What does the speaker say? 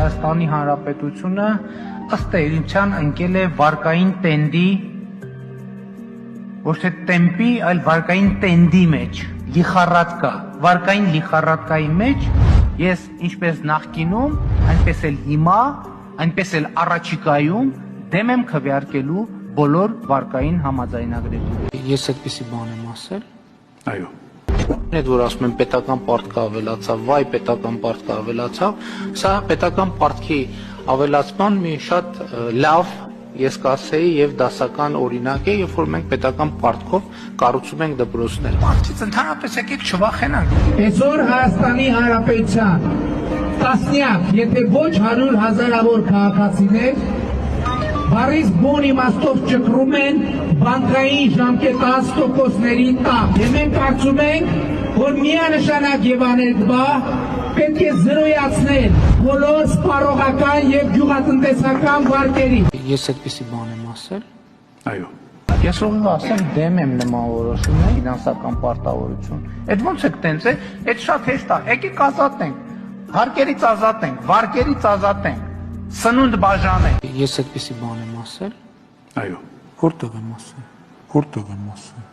Հայաստանի Հանրապետությունը ըստ էության ընկել է վարկային տենդի, ոչ թե տեմպի, այլ վարկային տենդի մեջ, լիխառատկա, վարկային լիխառատկայի մեջ, ես ինչպես նախկինում, այնպես էլ հիմա, այնպես էլ առաջիկայում դեմ եմ քվեարկելու բոլոր վարկային համաձայնագրերին։ Ես այդպիսի բան եմ ասել։ Այո։ Այդ որ ասում են պետական պարտքը ավելացավ, վայ պետական պարտքը ավելացավ, սա պետական պարտքի ավելացման մի շատ լավ, ես կասեի, եւ դասական օրինակ է, երբ որ մենք պետական պարտքով կառուցում ենք դպրոցներ։ Մարդից ընդհանրապես եկեք չվախենանք։ Այսօր Հայաստանի Հանրապետության տասնյակ, եթե ոչ 100,000-ավոր քաղաքացիներ բարիս բուն իմաստով ճկռում են բանկային ժամկետ 10%-ների տակ։ Եվ մենք կարծում ենք, որ միանշանակ եւ աներկբա պետք է զրոյացնել բոլոր սպառողական եւ գյուղատնտեսական վարկերին։ Ես այդպիսի բան եմ ասել։ Այո։ Ես ուղղակի ասեմ դեմ եմ նման որոշումների ֆինանսական պարտավորություն։ Այդ ոնց է տենց է, այդ շատ հեշտ է։ Եկեք ազատենք, հարկերից ազատենք, վարկերից ազատենք, սնունդ բաժանենք։ Ես այդպիսի բան եմ ասել։ Այո։ Որտեղ եմ ասել։